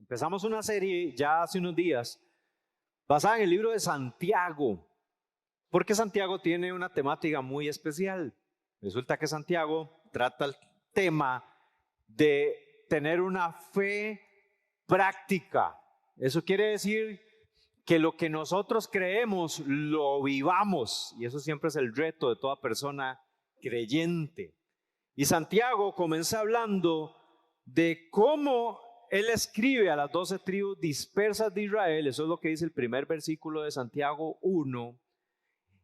Empezamos una serie ya hace unos días basada en el libro de Santiago, porque Santiago tiene una temática muy especial. Resulta que Santiago trata el tema de tener una fe práctica. Eso quiere decir que lo que nosotros creemos lo vivamos, y eso siempre es el reto de toda persona creyente. Y Santiago comienza hablando de cómo él escribe a las 12 tribus dispersas de Israel. Eso es lo que dice el primer versículo de Santiago 1.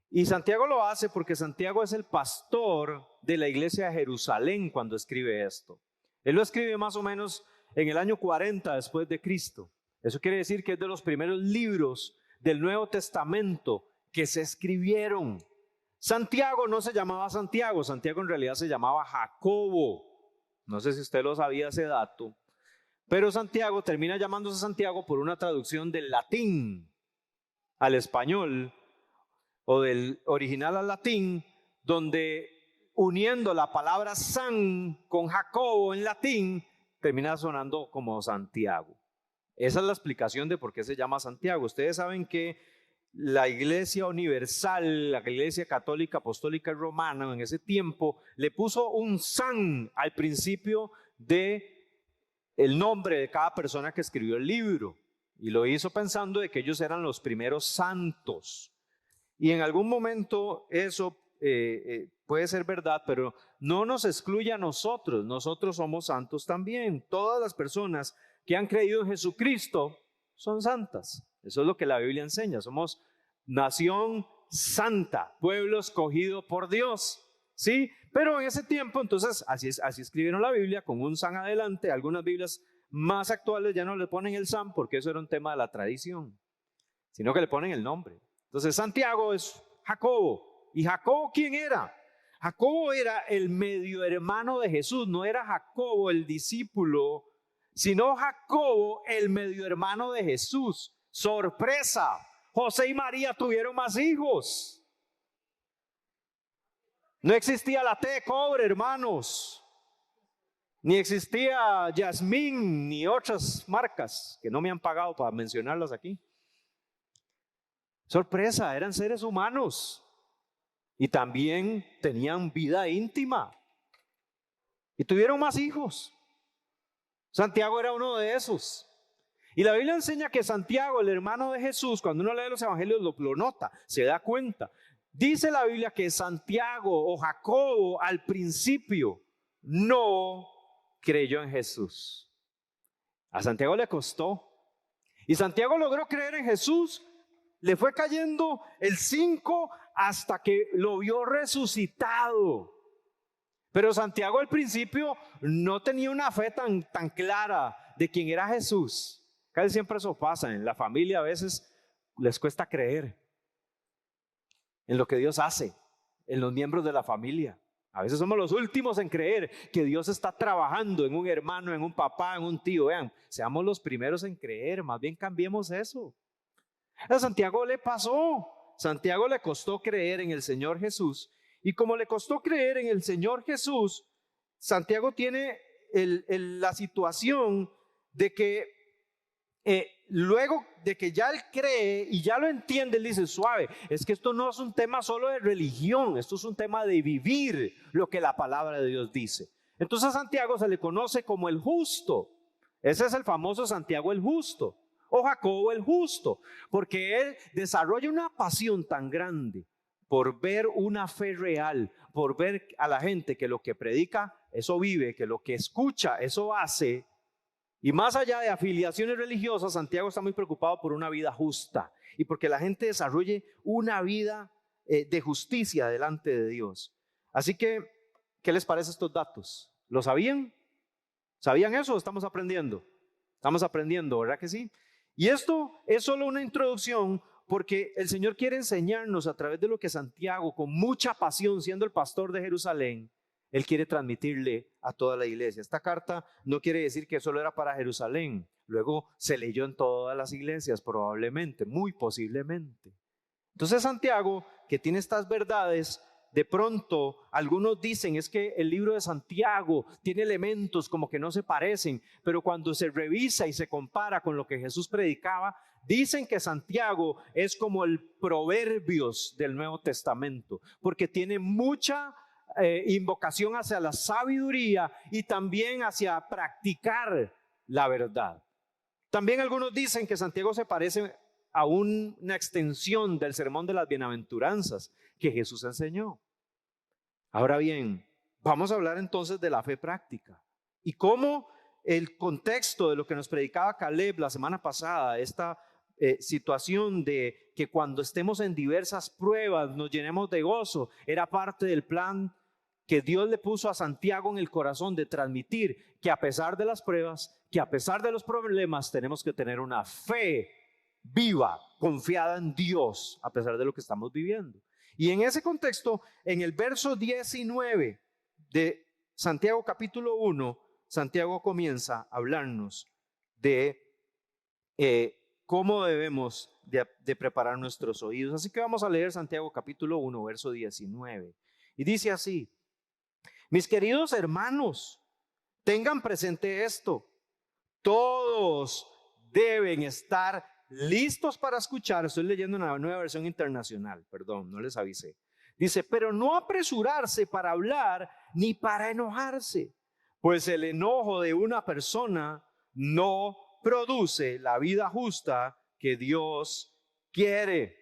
Y Santiago lo hace porque Santiago es el pastor de la iglesia de Jerusalén cuando escribe esto. Él lo escribe más o menos en el año 40 después de Cristo. Eso quiere decir que es de los primeros libros del Nuevo Testamento que se escribieron. Santiago no se llamaba Santiago, Santiago en realidad se llamaba Jacobo. No sé si usted lo sabía ese dato, pero Santiago termina llamándose Santiago por una traducción del latín al español o del original al latín, donde uniendo la palabra San con Jacobo en latín, termina sonando como Santiago. Esa es la explicación de por qué se llama Santiago. Ustedes saben que la Iglesia Universal, la Iglesia Católica Apostólica Romana en ese tiempo le puso un San al principio de el nombre de cada persona que escribió el libro, y lo hizo pensando de que ellos eran los primeros santos. Y en algún momento eso puede ser verdad, pero no nos excluye a nosotros. Nosotros somos santos también. Todas las personas que han creído en Jesucristo son santas. Eso es lo que la Biblia enseña. Somos nación santa, pueblo escogido por Dios, ¿sí? Pero en ese tiempo, entonces, así escribieron la Biblia, con un San adelante. Algunas Biblias más actuales ya no le ponen el San porque eso era un tema de la tradición, sino que le ponen el nombre. Entonces, Santiago es Jacobo. ¿Y Jacobo quién era? Jacobo era el medio hermano de Jesús. No era Jacobo el discípulo, sino Jacobo el medio hermano de Jesús. ¡Sorpresa! José y María tuvieron más hijos. No existía la té de cobre, hermanos. Ni existía Yasmín, ni otras marcas que no me han pagado para mencionarlas aquí. Sorpresa, eran seres humanos y también tenían vida íntima y tuvieron más hijos. Santiago era uno de esos. Y la Biblia enseña que Santiago, el hermano de Jesús, cuando uno lee los evangelios lo nota, se da cuenta. Dice la Biblia que Santiago o Jacobo al principio no creyó en Jesús. A Santiago le costó. Y Santiago logró creer en Jesús. Le fue cayendo el 5 hasta que lo vio resucitado. Pero Santiago al principio no tenía una fe tan clara de quién era Jesús. Casi siempre eso pasa. En la familia a veces les cuesta creer en lo que Dios hace, en los miembros de la familia. A veces somos los últimos en creer que Dios está trabajando en un hermano, en un papá, en un tío. Vean, seamos los primeros en creer, más bien cambiemos eso. A Santiago le pasó. Santiago le costó creer en el Señor Jesús. Y como le costó creer en el Señor Jesús, Santiago tiene la situación de que luego de que ya él cree y ya lo entiende, él dice, suave, es que esto no es un tema solo de religión, esto es un tema de vivir lo que la palabra de Dios dice. Entonces a Santiago se le conoce como el justo. Ese es el famoso Santiago el justo, o Jacobo el justo, porque él desarrolla una pasión tan grande por ver una fe real, por ver a la gente que lo que predica, eso vive, que lo que escucha, eso hace. Y más allá de afiliaciones religiosas, Santiago está muy preocupado por una vida justa y porque la gente desarrolle una vida de justicia delante de Dios. Así que, ¿qué les parece estos datos? ¿Lo sabían? ¿Sabían eso o estamos aprendiendo? Estamos aprendiendo, ¿verdad que sí? Y esto es solo una introducción porque el Señor quiere enseñarnos a través de lo que Santiago, con mucha pasión, siendo el pastor de Jerusalén, Él quiere transmitirle a toda la iglesia. Esta carta no quiere decir que solo era para Jerusalén. Luego se leyó en todas las iglesias, probablemente, muy posiblemente. Entonces Santiago, que tiene estas verdades, de pronto algunos dicen es que el libro de Santiago tiene elementos como que no se parecen, pero cuando se revisa y se compara con lo que Jesús predicaba, dicen que Santiago es como el Proverbios del Nuevo Testamento, porque tiene mucha invocación hacia la sabiduría y también hacia practicar la verdad. También algunos dicen que Santiago se parece a una extensión del sermón de las bienaventuranzas que Jesús enseñó. Ahora bien, vamos a hablar entonces de la fe práctica y cómo el contexto de lo que nos predicaba Caleb la semana pasada, esta situación de que cuando estemos en diversas pruebas nos llenemos de gozo, era parte del plan que Dios le puso a Santiago en el corazón de transmitir que a pesar de las pruebas, que a pesar de los problemas, tenemos que tener una fe viva, confiada en Dios, a pesar de lo que estamos viviendo. Y en ese contexto, en el verso 19 de Santiago capítulo 1, Santiago comienza a hablarnos de cómo debemos de preparar nuestros oídos. Así que vamos a leer Santiago capítulo 1, verso 19. Y dice así: mis queridos hermanos, tengan presente esto. Todos deben estar listos para escuchar. Estoy leyendo una nueva versión internacional, perdón, no les avisé. Dice, pero no apresurarse para hablar ni para enojarse, pues el enojo de una persona no produce la vida justa que Dios quiere.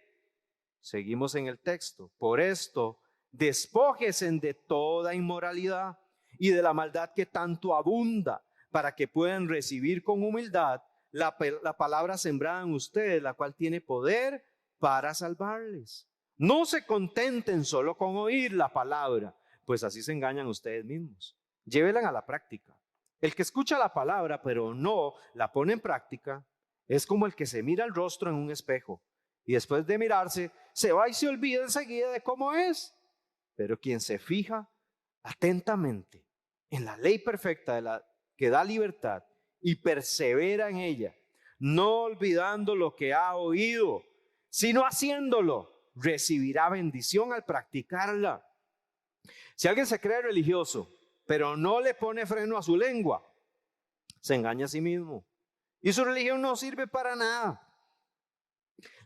Seguimos en el texto. Por esto, despójense de toda inmoralidad y de la maldad que tanto abunda, para que puedan recibir con humildad la palabra sembrada en ustedes, la cual tiene poder para salvarles. No se contenten solo con oír la palabra, pues así se engañan ustedes mismos. Llévenla a la práctica. El que escucha la palabra pero no la pone en práctica es como el que se mira el rostro en un espejo y después de mirarse se va y se olvida enseguida de cómo es. Pero quien se fija atentamente en la ley perfecta que da libertad y persevera en ella, no olvidando lo que ha oído, sino haciéndolo, recibirá bendición al practicarla. Si alguien se cree religioso, pero no le pone freno a su lengua, se engaña a sí mismo. Y su religión no sirve para nada.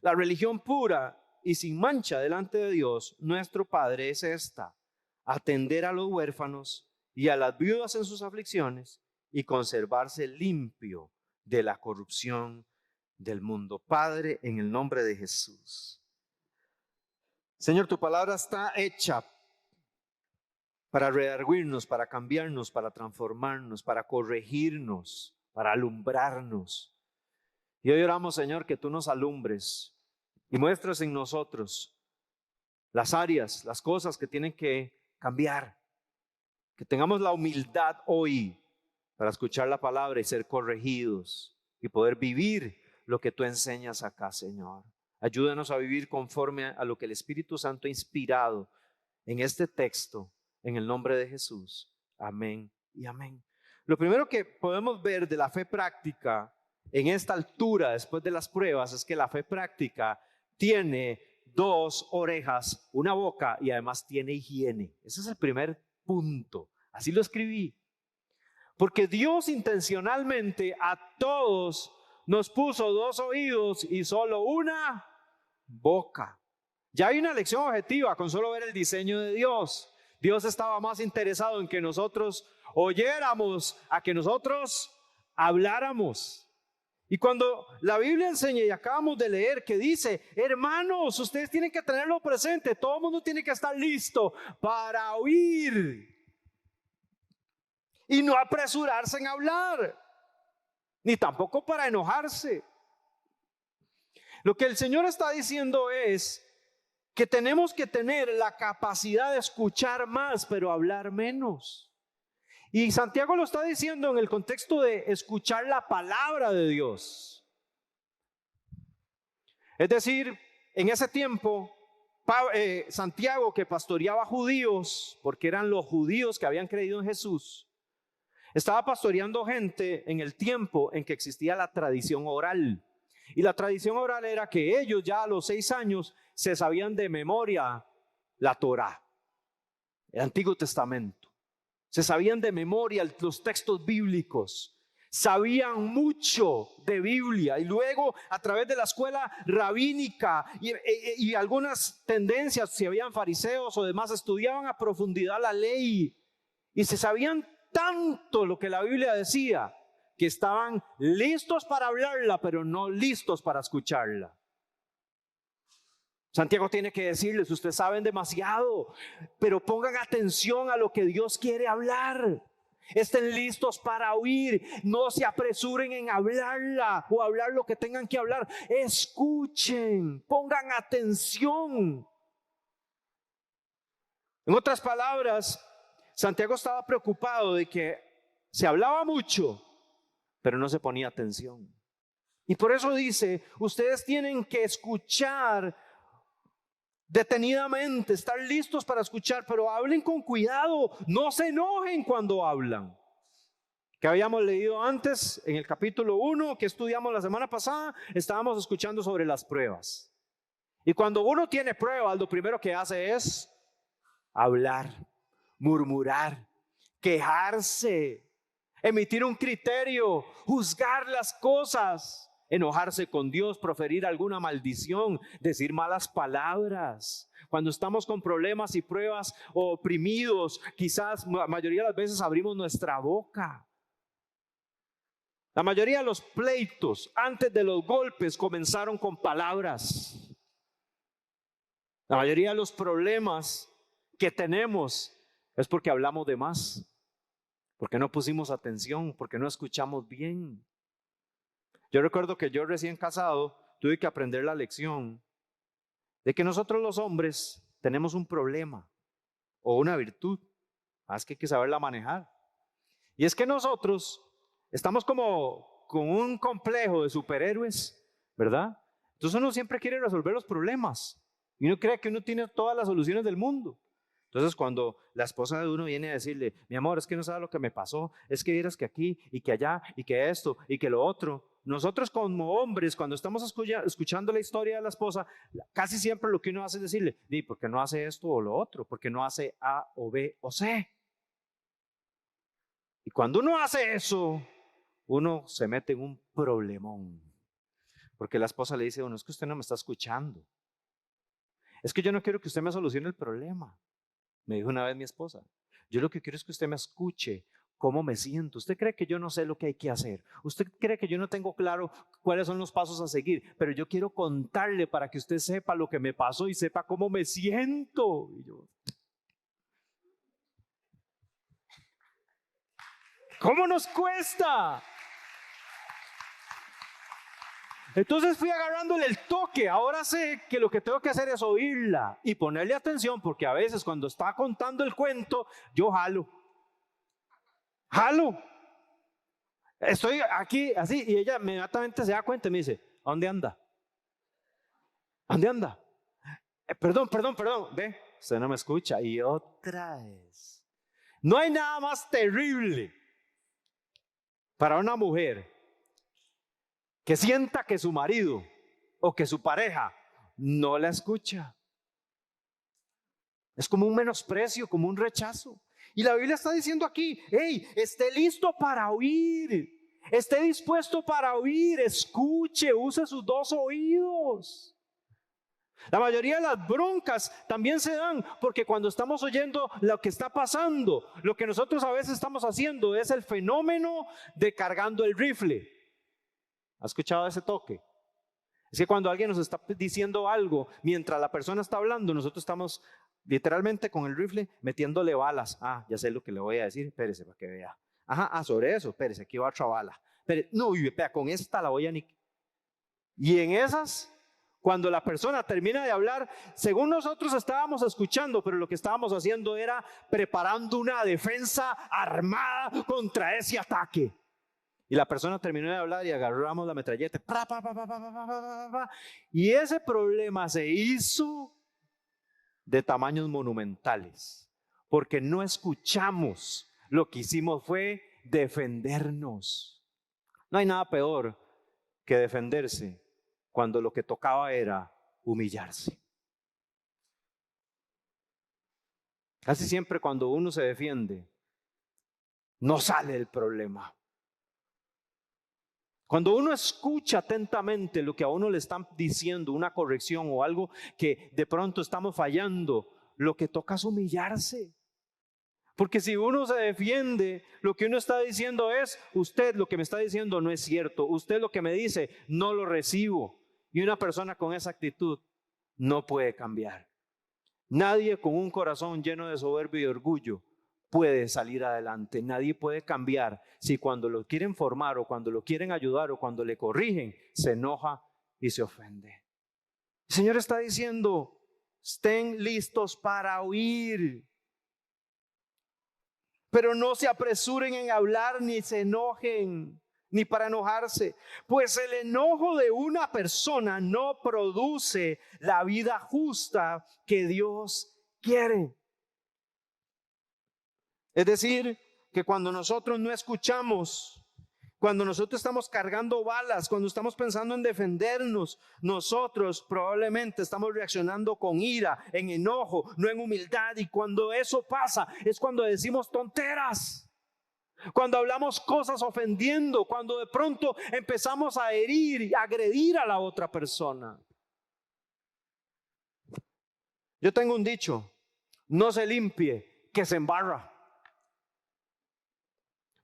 La religión pura y sin mancha delante de Dios, nuestro Padre, es esta: atender a los huérfanos y a las viudas en sus aflicciones y conservarse limpio de la corrupción del mundo. Padre, en el nombre de Jesús. Señor, tu palabra está hecha para redarguirnos, para cambiarnos, para transformarnos, para corregirnos, para alumbrarnos. Y hoy oramos, Señor, que tú nos alumbres y muestres en nosotros las áreas, las cosas que tienen que cambiar. Que tengamos la humildad hoy para escuchar la palabra y ser corregidos y poder vivir lo que tú enseñas acá, Señor. Ayúdanos a vivir conforme a lo que el Espíritu Santo ha inspirado en este texto, en el nombre de Jesús. Amén y amén. Lo primero que podemos ver de la fe práctica en esta altura, después de las pruebas, es que la fe práctica tiene 2 orejas, una boca y además tiene higiene. Ese es el primer punto. Así lo escribí. Porque Dios intencionalmente a todos nos puso 2 oídos y solo una boca. Ya hay una lección objetiva con solo ver el diseño de Dios. Dios estaba más interesado en que nosotros oyéramos a que nosotros habláramos. Y cuando la Biblia enseña, y acabamos de leer, que dice, hermanos, ustedes tienen que tenerlo presente, todo el mundo tiene que estar listo para oír y no apresurarse en hablar, ni tampoco para enojarse. Lo que el Señor está diciendo es que tenemos que tener la capacidad de escuchar más, pero hablar menos. Y Santiago lo está diciendo en el contexto de escuchar la palabra de Dios. Es decir, en ese tiempo, Santiago, que pastoreaba judíos, porque eran los judíos que habían creído en Jesús, estaba pastoreando gente en el tiempo en que existía la tradición oral. Y la tradición oral era que ellos ya a los 6 años se sabían de memoria la Torá. el Antiguo Testamento. Se sabían de memoria los textos bíblicos. Sabían mucho de Biblia y luego a través de la escuela rabínica y algunas tendencias, si habían fariseos o demás, estudiaban a profundidad la ley y se sabían tanto lo que la Biblia decía que estaban listos para hablarla, pero no listos para escucharla. Santiago tiene que decirles: ustedes saben demasiado, pero pongan atención a lo que Dios quiere hablar. Estén listos para oír, no se apresuren en hablarla o hablar lo que tengan que hablar. Escuchen, pongan atención. En otras palabras, Santiago estaba preocupado de que se hablaba mucho, pero no se ponía atención. Y por eso dice: ustedes tienen que escuchar detenidamente, estar listos para escuchar, pero hablen con cuidado, no se enojen cuando hablan. Que habíamos leído antes en el capítulo 1, que estudiamos la semana pasada, estábamos escuchando sobre las pruebas. Y cuando uno tiene pruebas, lo primero que hace es hablar, murmurar, quejarse, emitir un criterio, juzgar las cosas, enojarse con Dios, proferir alguna maldición, decir malas palabras. Cuando estamos con problemas y pruebas o oprimidos, quizás la mayoría de las veces abrimos nuestra boca. La mayoría de los pleitos antes de los golpes comenzaron con palabras. La mayoría de los problemas que tenemos es porque hablamos de más, porque no pusimos atención, porque no escuchamos bien. Yo recuerdo que yo recién casado tuve que aprender la lección de que nosotros los hombres tenemos un problema o una virtud, más que hay que saberla manejar. Y es que nosotros estamos como con un complejo de superhéroes, ¿verdad? Entonces uno siempre quiere resolver los problemas y uno cree que uno tiene todas las soluciones del mundo. Entonces cuando la esposa de uno viene a decirle: mi amor, es que no sabes lo que me pasó, es que vieras que aquí y que allá y que esto y que lo otro. Nosotros como hombres, cuando estamos escuchando la historia de la esposa, casi siempre lo que uno hace es decirle: ¿por qué no hace esto o lo otro? ¿Por qué no hace A o B o C? Y cuando uno hace eso, uno se mete en un problemón. Porque la esposa le dice a uno: es que usted no me está escuchando. Es que yo no quiero que usted me solucione el problema. Me dijo una vez mi esposa: yo lo que quiero es que usted me escuche cómo me siento. ¿Usted cree que yo no sé lo que hay que hacer? ¿Usted cree que yo no tengo claro cuáles son los pasos a seguir? Pero yo quiero contarle para que usted sepa lo que me pasó y sepa cómo me siento. Y yo: ¿cómo nos cuesta? Entonces fui agarrándole el toque. Ahora sé que lo que tengo que hacer es oírla y ponerle atención, porque a veces cuando está contando el cuento, yo jalo. Estoy aquí así y ella inmediatamente se da cuenta y me dice: ¿a dónde anda? ¿A dónde anda? Perdón, ve, usted no me escucha. Y otra vez. No hay nada más terrible para una mujer que sienta que su marido o que su pareja no la escucha. Es como un menosprecio, como un rechazo. Y la Biblia está diciendo aquí: hey, esté listo para oír, esté dispuesto para oír, escuche, use sus dos oídos. La mayoría de las broncas también se dan porque cuando estamos oyendo lo que está pasando, lo que nosotros a veces estamos haciendo es el fenómeno de cargando el rifle. ¿Has escuchado ese toque? Es que cuando alguien nos está diciendo algo, mientras la persona está hablando, nosotros estamos literalmente con el rifle metiéndole balas. Ya sé lo que le voy a decir, espérese para que vea. Sobre eso, espérese, aquí va otra bala. No, vea, con esta la voy a ni... Y en esas, cuando la persona termina de hablar, según nosotros estábamos escuchando, pero lo que estábamos haciendo era preparando una defensa armada contra ese ataque. Y la persona terminó de hablar y agarramos la metralleta. Y ese problema se hizo de tamaños monumentales, porque no escuchamos. Lo que hicimos fue defendernos. No hay nada peor que defenderse cuando lo que tocaba era humillarse. Casi siempre cuando uno se defiende, no sale el problema. Cuando uno escucha atentamente lo que a uno le están diciendo, una corrección o algo que de pronto estamos fallando, lo que toca es humillarse. Porque si uno se defiende, lo que uno está diciendo es, usted lo que me está diciendo no es cierto, usted lo que me dice no lo recibo. Y una persona con esa actitud no puede cambiar. Nadie con un corazón lleno de soberbia y orgullo puede salir adelante. Nadie puede cambiar si cuando lo quieren formar o cuando lo quieren ayudar o cuando le corrigen, se enoja y se ofende. El Señor está diciendo, estén listos para oír. Pero no se apresuren en hablar ni se enojen, ni para enojarse. Pues el enojo de una persona no produce la vida justa que Dios quiere. Es decir, que cuando nosotros no escuchamos, cuando nosotros estamos cargando balas, cuando estamos pensando en defendernos, nosotros probablemente estamos reaccionando con ira, en enojo, no en humildad. Y cuando eso pasa, es cuando decimos tonteras. Cuando hablamos cosas ofendiendo, cuando de pronto empezamos a herir y agredir a la otra persona. Yo tengo un dicho, no se limpie, que se embarra.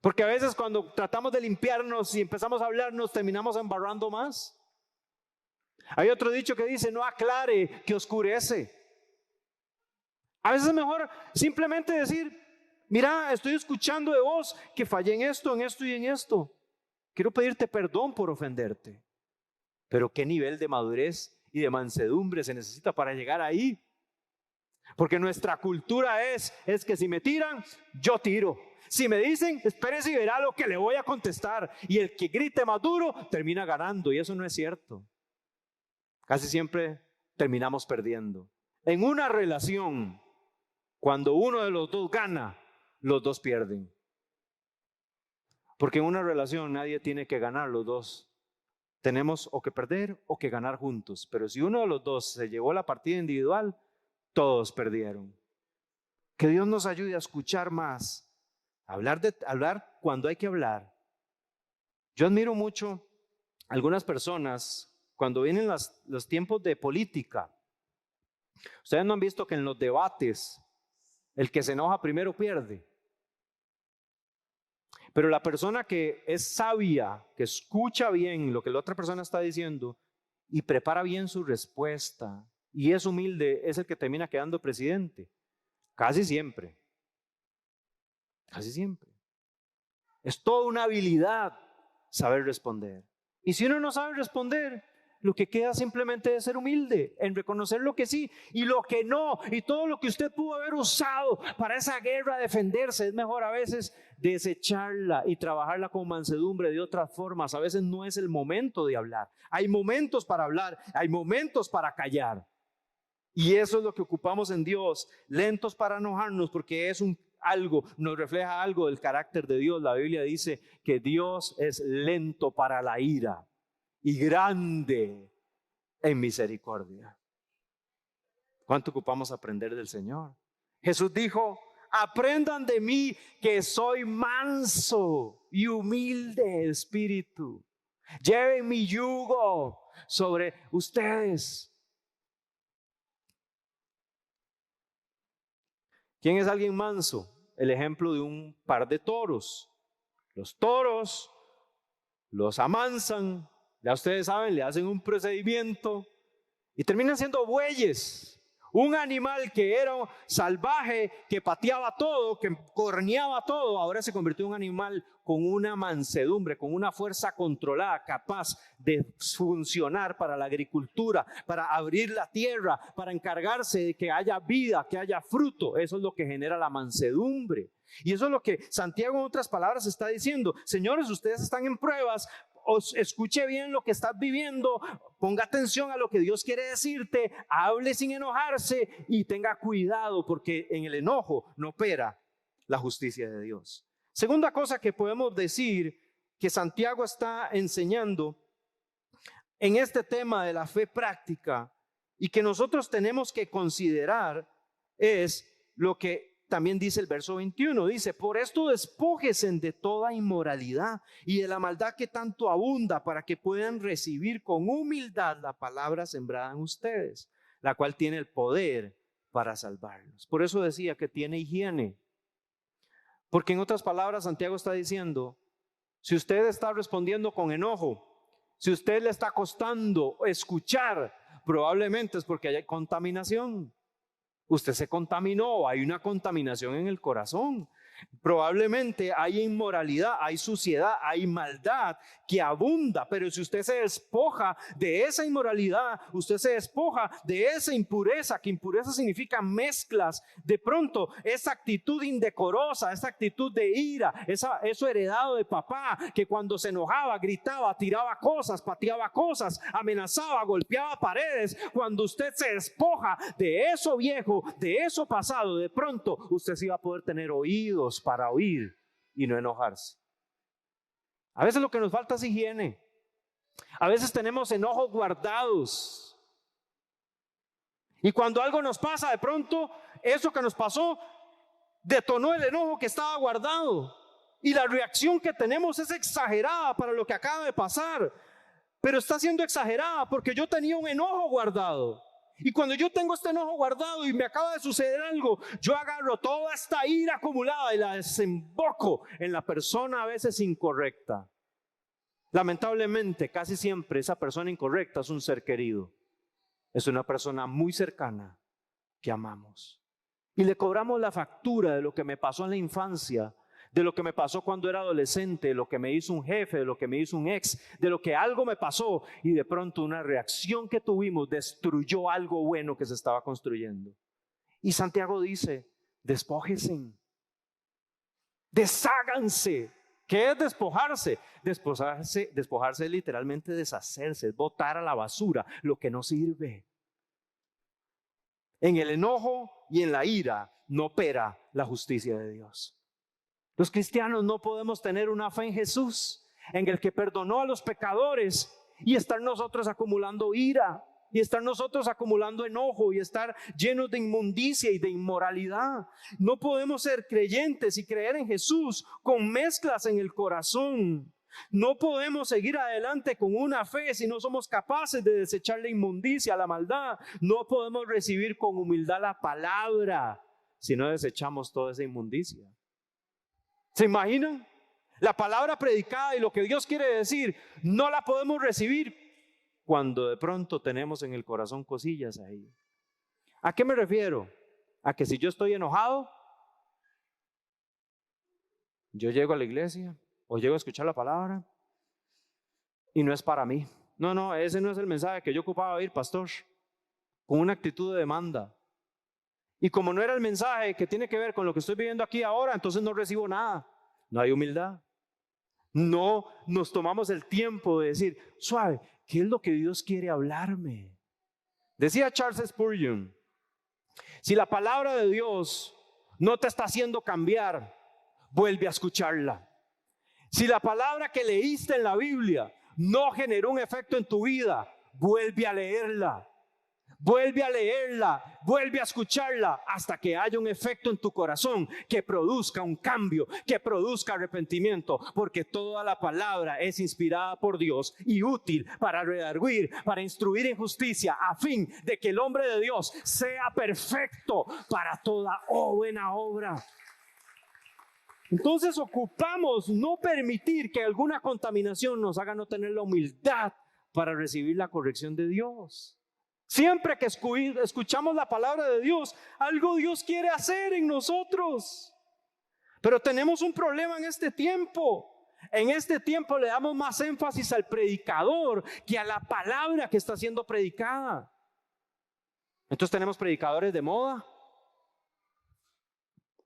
Porque a veces cuando tratamos de limpiarnos y empezamos a hablar, nos terminamos embarrando más. Hay otro dicho que dice, no aclare, que oscurece. A veces es mejor simplemente decir, mira, estoy escuchando de vos que fallé en esto y en esto. Quiero pedirte perdón por ofenderte. Pero ¿qué nivel de madurez y de mansedumbre se necesita para llegar ahí? Porque nuestra cultura es que si me tiran, yo tiro. Si me dicen, espérese y verá lo que le voy a contestar. Y el que grite más duro termina ganando. Y eso no es cierto. Casi siempre terminamos perdiendo. En una relación, cuando uno de los dos gana, los dos pierden. Porque en una relación nadie tiene que ganar, los dos. Tenemos o que perder o que ganar juntos. Pero si uno de los dos se llevó la partida individual, todos perdieron. Que Dios nos ayude a escuchar más. Hablar cuando hay que hablar. Yo admiro mucho a algunas personas cuando vienen los tiempos de política. Ustedes no han visto que en los debates el que se enoja primero pierde. Pero la persona que es sabia, que escucha bien lo que la otra persona está diciendo y prepara bien su respuesta y es humilde, es el que termina quedando presidente. Casi siempre. Casi siempre. Es toda una habilidad saber responder. Y si uno no sabe responder, lo que queda simplemente es ser humilde, en reconocer lo que sí y lo que no. Y todo lo que usted pudo haber usado para esa guerra, defenderse, es mejor a veces desecharla y trabajarla con mansedumbre de otras formas. A veces no es el momento de hablar. Hay momentos para hablar, hay momentos para callar. Y eso es lo que ocupamos en Dios, lentos para enojarnos, porque es nos refleja algo del carácter de Dios. La Biblia dice que Dios es lento para la ira y grande en misericordia. ¿Cuánto ocupamos aprender del Señor? Jesús dijo, aprendan de mí que soy manso y humilde de espíritu. Lleven mi yugo sobre ustedes. ¿Quién es alguien manso? El ejemplo de un par de toros. Los toros los amansan, ya ustedes saben, le hacen un procedimiento y terminan siendo bueyes. Un animal que era salvaje, que pateaba todo, que corneaba todo, ahora se convirtió en un animal con una mansedumbre, con una fuerza controlada, capaz de funcionar para la agricultura, para abrir la tierra, para encargarse de que haya vida, que haya fruto. Eso es lo que genera la mansedumbre. Y eso es lo que Santiago en otras palabras está diciendo. Señores, ustedes están en pruebas. Escuche bien lo que estás viviendo, ponga atención a lo que Dios quiere decirte, hable sin enojarse y tenga cuidado, porque en el enojo no opera la justicia de Dios. Segunda cosa que podemos decir que Santiago está enseñando en este tema de la fe práctica y que nosotros tenemos que considerar es lo que también dice el verso 21, dice, por esto despójese de toda inmoralidad y de la maldad que tanto abunda, para que puedan recibir con humildad la palabra sembrada en ustedes, la cual tiene el poder para salvarlos. Por eso decía que tiene higiene. Porque en otras palabras, Santiago está diciendo, si usted está respondiendo con enojo, si usted le está costando escuchar, probablemente es porque hay contaminación. Usted se contaminó, hay una contaminación en el corazón. Probablemente hay inmoralidad, hay suciedad, hay maldad que abunda, pero si usted se despoja de esa inmoralidad, usted se despoja de esa impureza, que impureza significa mezclas, de pronto esa actitud indecorosa, esa actitud de ira, eso heredado de papá, que cuando se enojaba, gritaba, tiraba cosas, pateaba cosas, amenazaba, golpeaba paredes, cuando usted se despoja de eso viejo, de eso pasado, de pronto usted sí va a poder tener oídos para oír y no enojarse. A veces lo que nos falta es higiene. A veces tenemos enojos guardados. Y cuando algo nos pasa, de pronto eso que nos pasó detonó el enojo que estaba guardado. Y la reacción que tenemos es exagerada para lo que acaba de pasar. Pero está siendo exagerada porque yo tenía un enojo guardado. Y cuando yo tengo este enojo guardado y me acaba de suceder algo, yo agarro toda esta ira acumulada y la desemboco en la persona a veces incorrecta. Lamentablemente, casi siempre esa persona incorrecta es un ser querido. Es una persona muy cercana que amamos. Y le cobramos la factura de lo que me pasó en la infancia, de lo que me pasó cuando era adolescente, de lo que me hizo un jefe, de lo que me hizo un ex, de lo que algo me pasó y de pronto una reacción que tuvimos destruyó algo bueno que se estaba construyendo. Y Santiago dice, despójense, desháganse. ¿Qué es despojarse? Despojarse es literalmente deshacerse, es botar a la basura lo que no sirve. En el enojo y en la ira no opera la justicia de Dios. Los cristianos no podemos tener una fe en Jesús, en el que perdonó a los pecadores, y estar nosotros acumulando ira, y estar nosotros acumulando enojo, y estar llenos de inmundicia y de inmoralidad. No podemos ser creyentes y creer en Jesús con mezclas en el corazón. No podemos seguir adelante con una fe si no somos capaces de desechar la inmundicia, la maldad. No podemos recibir con humildad la palabra si no desechamos toda esa inmundicia. ¿Se imaginan? La palabra predicada y lo que Dios quiere decir, no la podemos recibir cuando de pronto tenemos en el corazón cosillas ahí. ¿A qué me refiero? A que si yo estoy enojado, yo llego a la iglesia o llego a escuchar la palabra y no es para mí. No, ese no es el mensaje que yo ocupaba oír, pastor, con una actitud de demanda. Y como no era el mensaje que tiene que ver con lo que estoy viviendo aquí ahora, entonces no recibo nada. No hay humildad. No nos tomamos el tiempo de decir, suave, ¿qué es lo que Dios quiere hablarme? Decía Charles Spurgeon, si la palabra de Dios no te está haciendo cambiar, vuelve a escucharla. Si la palabra que leíste en la Biblia no generó un efecto en tu vida, vuelve a leerla. Vuelve a leerla, vuelve a escucharla hasta que haya un efecto en tu corazón que produzca un cambio, que produzca arrepentimiento, porque toda la palabra es inspirada por Dios y útil para redarguir, para instruir en justicia, a fin de que el hombre de Dios sea perfecto para toda buena obra. Entonces ocupamos no permitir que alguna contaminación nos haga no tener la humildad para recibir la corrección de Dios. Siempre que escuchamos la palabra de Dios, algo Dios quiere hacer en nosotros. Pero tenemos un problema en este tiempo. En este tiempo le damos más énfasis al predicador que a la palabra que está siendo predicada. Entonces tenemos predicadores de moda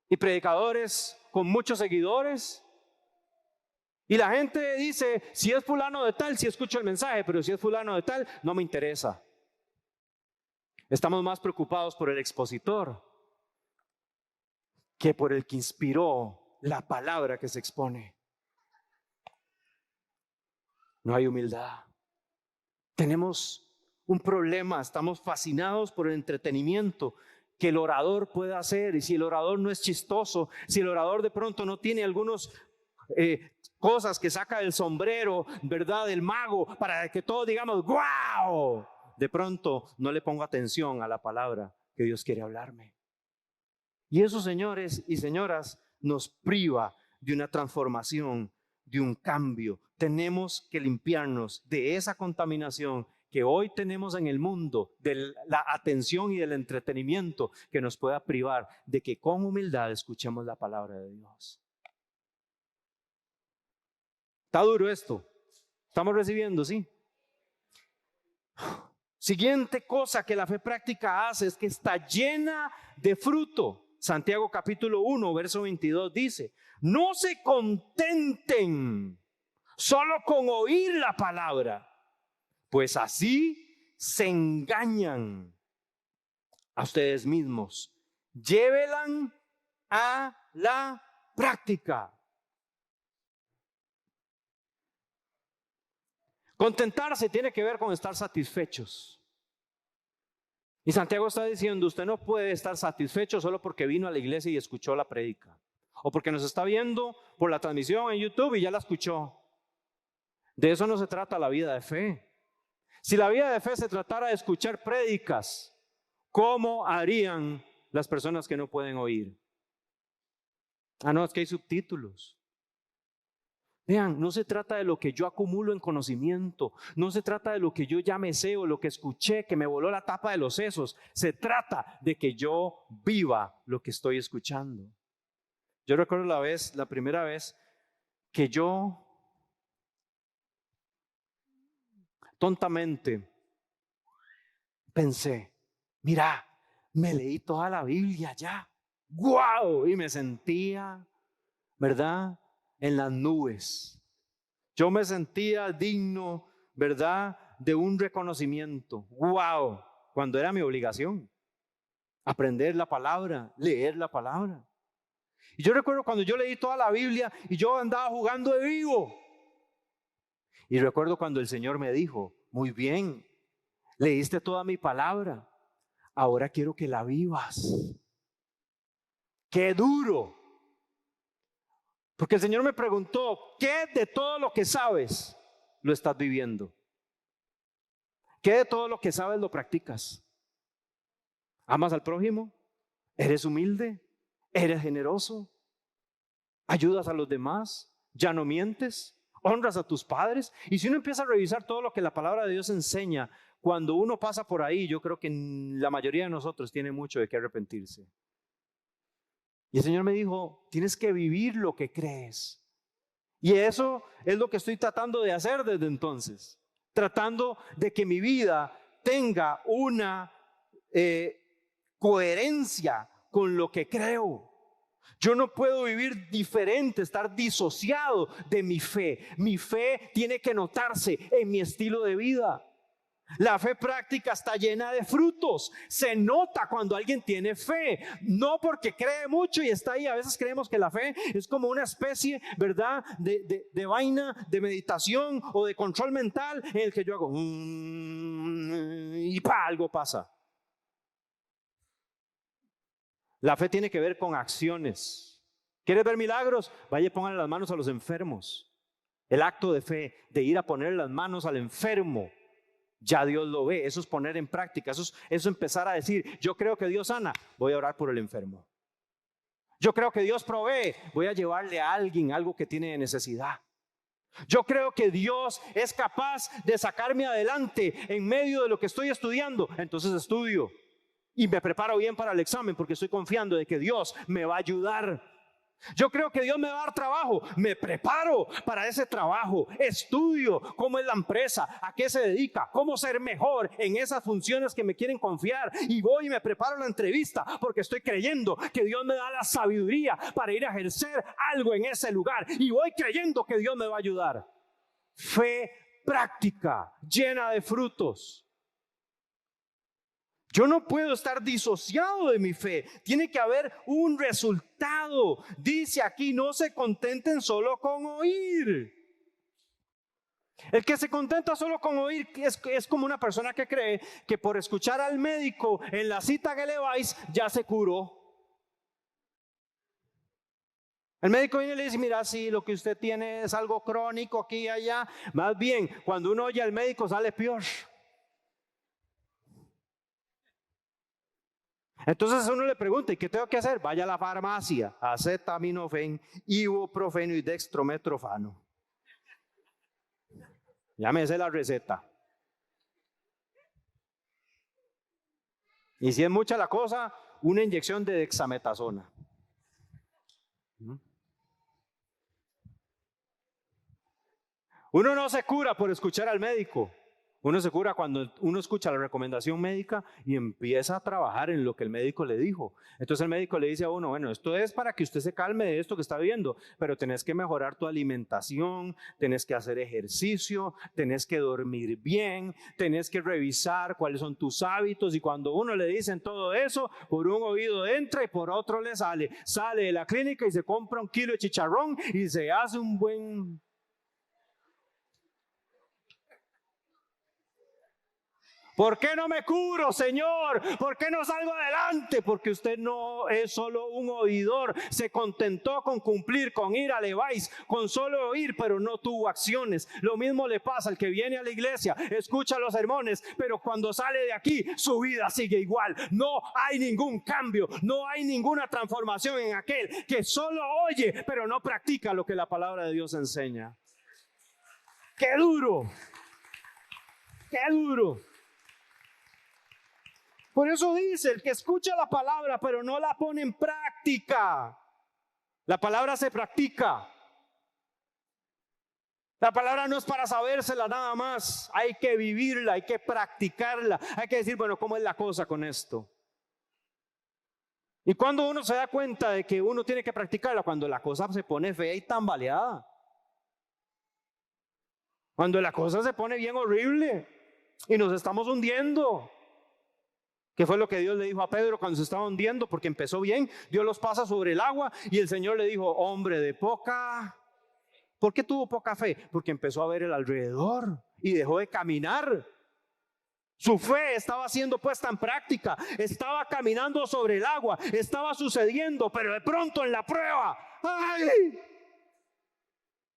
y predicadores con muchos seguidores. Y la gente dice, si es fulano de tal, sí escucho el mensaje, pero si es fulano de tal, no me interesa. Estamos más preocupados por el expositor que por el que inspiró la palabra que se expone. No hay humildad. Tenemos un problema, estamos fascinados por el entretenimiento que el orador puede hacer. Y si el orador no es chistoso, si el orador de pronto no tiene algunos cosas que saca del sombrero, ¿verdad? Del mago, para que todos digamos, ¡guau! De pronto no le pongo atención a la palabra que Dios quiere hablarme. Y eso, señores y señoras, nos priva de una transformación, de un cambio. Tenemos que limpiarnos de esa contaminación que hoy tenemos en el mundo, de la atención y del entretenimiento que nos pueda privar de que con humildad escuchemos la palabra de Dios. Está duro esto. Estamos recibiendo, ¿sí? Siguiente cosa que la fe práctica hace es que está llena de fruto. Santiago capítulo 1, verso 22 dice, no se contenten solo con oír la palabra, pues así se engañan a ustedes mismos. Llévenla a la práctica. Contentarse tiene que ver con estar satisfechos. Y Santiago está diciendo, usted no puede estar satisfecho solo porque vino a la iglesia y escuchó la prédica. O porque nos está viendo por la transmisión en YouTube y ya la escuchó. De eso no se trata la vida de fe. Si la vida de fe se tratara de escuchar prédicas, ¿cómo harían las personas que no pueden oír? No, es que hay subtítulos. Vean, no se trata de lo que yo acumulo en conocimiento, no se trata de lo que yo ya me sé o lo que escuché que me voló la tapa de los sesos. Se trata de que yo viva lo que estoy escuchando. Yo recuerdo la primera vez que yo tontamente pensé, mira, me leí toda la Biblia ya, ¡guau! Y me sentía, ¿verdad?, en las nubes. Yo me sentía digno, ¿verdad?, de un reconocimiento. ¡Wow! Cuando era mi obligación. Aprender la palabra, leer la palabra. Y yo recuerdo cuando yo leí toda la Biblia y yo andaba jugando de vivo. Y recuerdo cuando el Señor me dijo, muy bien, leíste toda mi palabra, ahora quiero que la vivas. ¡Qué duro! Porque el Señor me preguntó, ¿qué de todo lo que sabes lo estás viviendo? ¿Qué de todo lo que sabes lo practicas? ¿Amas al prójimo? ¿Eres humilde? ¿Eres generoso? ¿Ayudas a los demás? ¿Ya no mientes? ¿Honras a tus padres? Y si uno empieza a revisar todo lo que la palabra de Dios enseña, cuando uno pasa por ahí, yo creo que la mayoría de nosotros tiene mucho de qué arrepentirse. Y el Señor me dijo, tienes que vivir lo que crees. Y eso es lo que estoy tratando de hacer desde entonces. Tratando de que mi vida tenga una coherencia con lo que creo. Yo no puedo vivir diferente, estar disociado de mi fe. Mi fe tiene que notarse en mi estilo de vida. La fe práctica está llena de frutos. Se nota cuando alguien tiene fe, no porque cree mucho y está ahí. A veces creemos que la fe es como una especie, ¿verdad?, de vaina, de meditación o de control mental en el que yo hago y algo pasa. La fe tiene que ver con acciones. ¿Quieres ver milagros? Vaya y póngale las manos a los enfermos. El acto de fe, de ir a poner las manos al enfermo, ya Dios lo ve. Eso es poner en práctica. Eso es empezar a decir, yo creo que Dios sana, voy a orar por el enfermo. Yo creo que Dios provee, voy a llevarle a alguien algo que tiene necesidad. Yo creo que Dios es capaz de sacarme adelante en medio de lo que estoy estudiando. Entonces estudio y me preparo bien para el examen porque estoy confiando de que Dios me va a ayudar. Yo creo que Dios me va a dar trabajo, me preparo para ese trabajo, estudio cómo es la empresa, a qué se dedica, cómo ser mejor en esas funciones que me quieren confiar, y voy y me preparo la entrevista porque estoy creyendo que Dios me da la sabiduría para ir a ejercer algo en ese lugar, y voy creyendo que Dios me va a ayudar. Fe práctica, llena de frutos. Yo no puedo estar disociado de mi fe. Tiene que haber un resultado. Dice aquí, no se contenten solo con oír. El que se contenta solo con oír es como una persona que cree que por escuchar al médico en la cita que le vais ya se curó. El médico viene y le dice, mira, sí, lo que usted tiene es algo crónico aquí y allá. Más bien, cuando uno oye al médico sale peor. Entonces uno le pregunta, ¿y qué tengo que hacer? Vaya a la farmacia, acetaminofén, ibuprofeno y dextrometorfano. Ya me sé la receta. Y si es mucha la cosa, una inyección de dexametasona. Uno no se cura por escuchar al médico. Uno se cura cuando uno escucha la recomendación médica y empieza a trabajar en lo que el médico le dijo. Entonces el médico le dice a uno, bueno, esto es para que usted se calme de esto que está viendo, pero tenés que mejorar tu alimentación, tenés que hacer ejercicio, tenés que dormir bien, tenés que revisar cuáles son tus hábitos. Y cuando uno le dicen todo eso, por un oído entra y por otro le sale. Sale de la clínica y se compra 1 kilo de chicharrón y se hace un buen... ¿Por qué no me curo, Señor? ¿Por qué no salgo adelante? Porque usted no es solo un oidor. Se contentó con cumplir, con ir a Levi's, con solo oír, pero no tuvo acciones. Lo mismo le pasa al que viene a la iglesia, escucha los sermones, pero cuando sale de aquí, su vida sigue igual. No hay ningún cambio, no hay ninguna transformación en aquel que solo oye, pero no practica lo que la palabra de Dios enseña. ¡Qué duro! ¡Qué duro! Por eso dice, el que escucha la palabra pero no la pone en práctica. La palabra se practica. La palabra no es para sabérsela nada más. Hay que vivirla, hay que practicarla. Hay que decir, bueno, ¿cómo es la cosa con esto? Y cuando uno se da cuenta de que uno tiene que practicarla, cuando la cosa se pone fea y tambaleada. Cuando la cosa se pone bien horrible y nos estamos hundiendo. ¿Qué fue lo que Dios le dijo a Pedro cuando se estaba hundiendo? Porque empezó bien, Dios los pasa sobre el agua y el Señor le dijo, hombre de poca... ¿Por qué tuvo poca fe? Porque empezó a ver el alrededor y dejó de caminar. Su fe estaba siendo puesta en práctica, estaba caminando sobre el agua, estaba sucediendo, pero de pronto en la prueba, ¡ay!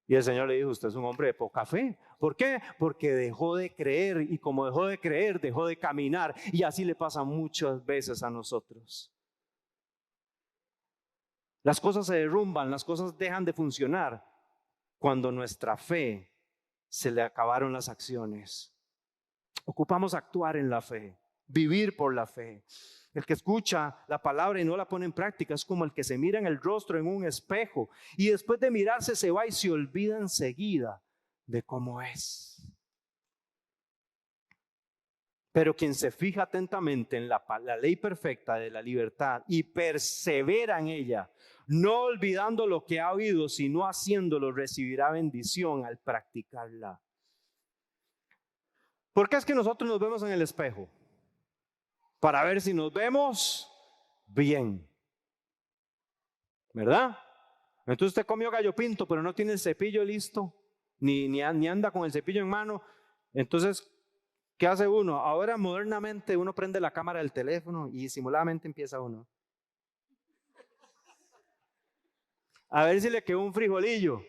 Y el Señor le dijo, usted es un hombre de poca fe. ¿Por qué? Porque dejó de creer y como dejó de creer, dejó de caminar. Y así le pasa muchas veces a nosotros. Las cosas se derrumban, las cosas dejan de funcionar cuando nuestra fe se le acabaron las acciones. Ocupamos actuar en la fe, vivir por la fe. El que escucha la palabra y no la pone en práctica es como el que se mira en el rostro en un espejo y después de mirarse se va y se olvida enseguida de cómo es. Pero quien se fija atentamente en la ley perfecta de la libertad y persevera en ella, no olvidando lo que ha oído, sino haciéndolo, recibirá bendición al practicarla. ¿Por qué es que nosotros nos vemos en el espejo? Para ver si nos vemos bien, ¿verdad? Entonces usted comió gallo pinto, pero no tiene el cepillo listo, ni anda con el cepillo en mano. Entonces, ¿qué hace uno? Ahora modernamente uno prende la cámara del teléfono y disimuladamente empieza uno a ver si le quedó un frijolillo.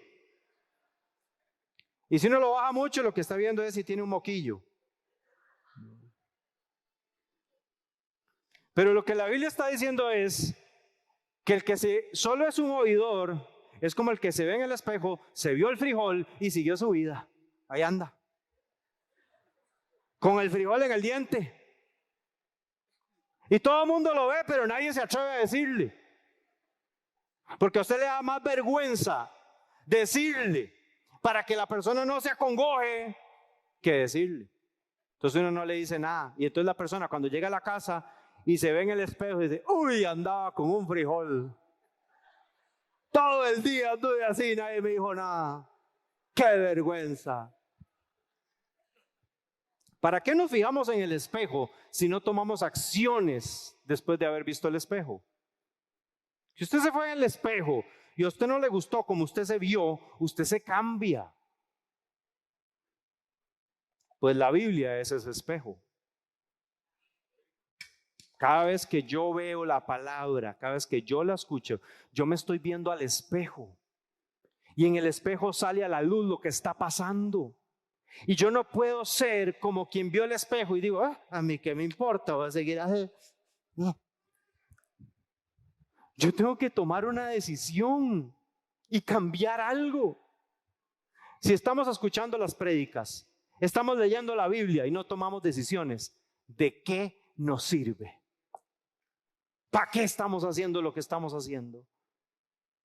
Y si uno lo baja mucho, lo que está viendo es si tiene un moquillo. Pero lo que la Biblia está diciendo es que el que solo es un oidor es como el que se ve en el espejo, se vio el frijol y siguió su vida. Ahí anda. Con el frijol en el diente. Y todo el mundo lo ve, pero nadie se atreve a decirle. Porque a usted le da más vergüenza decirle para que la persona no se acongoje que decirle. Entonces uno no le dice nada. Y entonces la persona cuando llega a la casa y se ve en el espejo y dice, uy, andaba con un frijol. Todo el día anduve así, nadie me dijo nada. ¡Qué vergüenza! ¿Para qué nos fijamos en el espejo si no tomamos acciones después de haber visto el espejo? Si usted se fue en el espejo y a usted no le gustó como usted se vio, usted se cambia. Pues la Biblia es ese espejo. Cada vez que yo veo la palabra, cada vez que yo la escucho, yo me estoy viendo al espejo. Y en el espejo sale a la luz lo que está pasando. Y yo no puedo ser como quien vio el espejo y digo, a mí qué me importa, voy a seguir así. No. Yo tengo que tomar una decisión y cambiar algo. Si estamos escuchando las prédicas, estamos leyendo la Biblia y no tomamos decisiones, ¿de qué nos sirve? ¿Para qué estamos haciendo lo que estamos haciendo?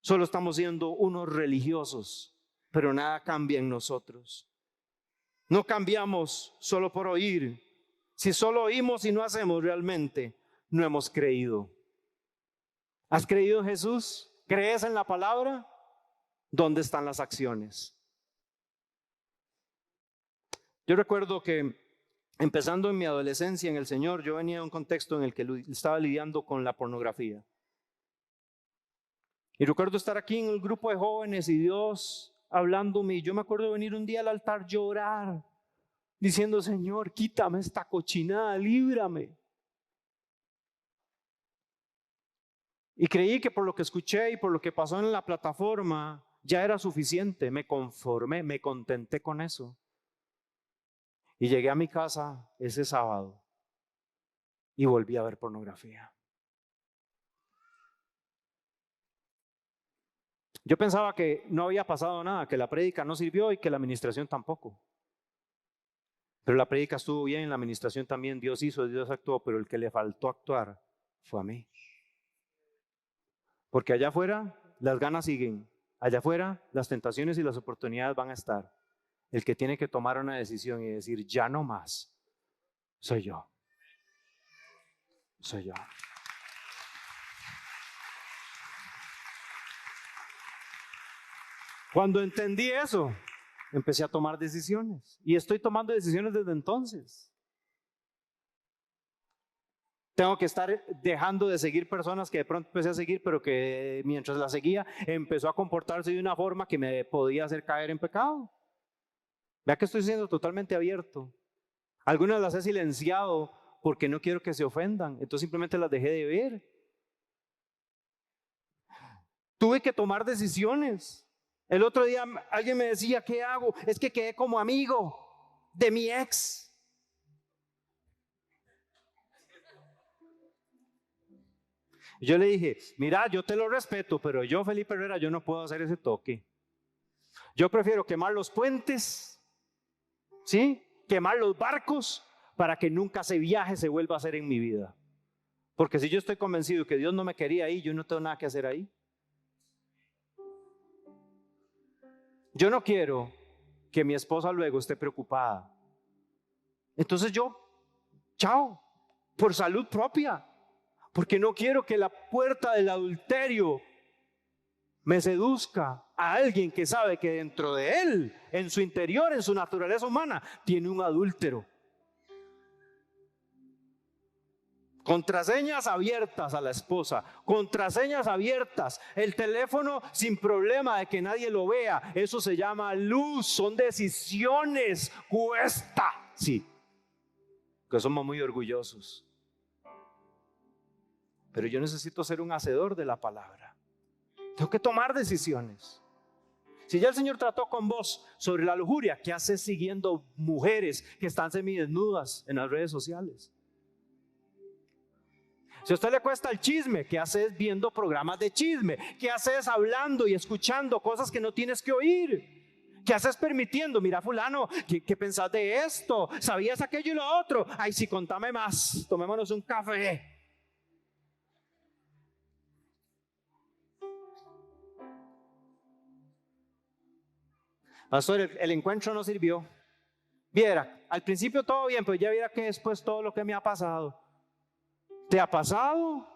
Solo estamos siendo unos religiosos, pero nada cambia en nosotros. No cambiamos solo por oír. Si solo oímos y no hacemos realmente, no hemos creído. ¿Has creído en Jesús? ¿Crees en la palabra? ¿Dónde están las acciones? Yo recuerdo que empezando en mi adolescencia en el Señor, yo venía de un contexto en el que estaba lidiando con la pornografía. Y recuerdo estar aquí en el grupo de jóvenes y Dios hablándome. Y yo me acuerdo de venir un día al altar, llorar, diciendo, Señor, quítame esta cochinada, líbrame. Y creí que por lo que escuché y por lo que pasó en la plataforma, ya era suficiente. Me conformé, me contenté con eso. Y llegué a mi casa ese sábado y volví a ver pornografía. Yo pensaba que no había pasado nada, que la prédica no sirvió y que la administración tampoco. Pero la prédica estuvo bien, la administración también, Dios hizo, Dios actuó, pero el que le faltó actuar fue a mí. Porque allá afuera las ganas siguen, allá afuera las tentaciones y las oportunidades van a estar. El que tiene que tomar una decisión y decir, ya no más, soy yo. Soy yo. Cuando entendí eso, empecé a tomar decisiones. Y estoy tomando decisiones desde entonces. Tengo que estar dejando de seguir personas que de pronto empecé a seguir, pero que mientras las seguía, empezó a comportarse de una forma que me podía hacer caer en pecado. Vea que estoy siendo totalmente abierto. Algunas las he silenciado porque no quiero que se ofendan, entonces simplemente las dejé de ver. Tuve que tomar decisiones. El otro día alguien me decía, ¿qué hago? Es que quedé como amigo de mi ex. Yo le dije, mira, yo te lo respeto, pero yo, Felipe Herrera, yo no puedo hacer ese toque. Yo prefiero quemar los puentes, ¿sí? Quemar los barcos para que nunca ese viaje se vuelva a hacer en mi vida. Porque si yo estoy convencido que Dios no me quería ahí, yo no tengo nada que hacer ahí. Yo no quiero que mi esposa luego esté preocupada. Entonces yo, chao, por salud propia. Porque no quiero que la puerta del adulterio me seduzca a alguien que sabe que dentro de él, en su interior, en su naturaleza humana, tiene un adúltero. Contraseñas abiertas a la esposa, contraseñas abiertas, el teléfono sin problema de que nadie lo vea. Eso se llama luz, son decisiones, cuesta. Sí, que somos muy orgullosos. Pero yo necesito ser un hacedor de la palabra. Tengo que tomar decisiones. Si ya el Señor trató con vos sobre la lujuria, ¿qué haces siguiendo mujeres que están semidesnudas en las redes sociales? Si a usted le cuesta el chisme, ¿qué haces viendo programas de chisme? ¿Qué haces hablando y escuchando cosas que no tienes que oír? ¿Qué haces permitiendo? Mira fulano, ¿qué pensás de esto? ¿Sabías aquello y lo otro? Ay, sí, contame más, tomémonos un café. Pastor, el encuentro no sirvió. Viera, al principio todo bien, pero ya viera que después todo lo que me ha pasado. ¿Te ha pasado?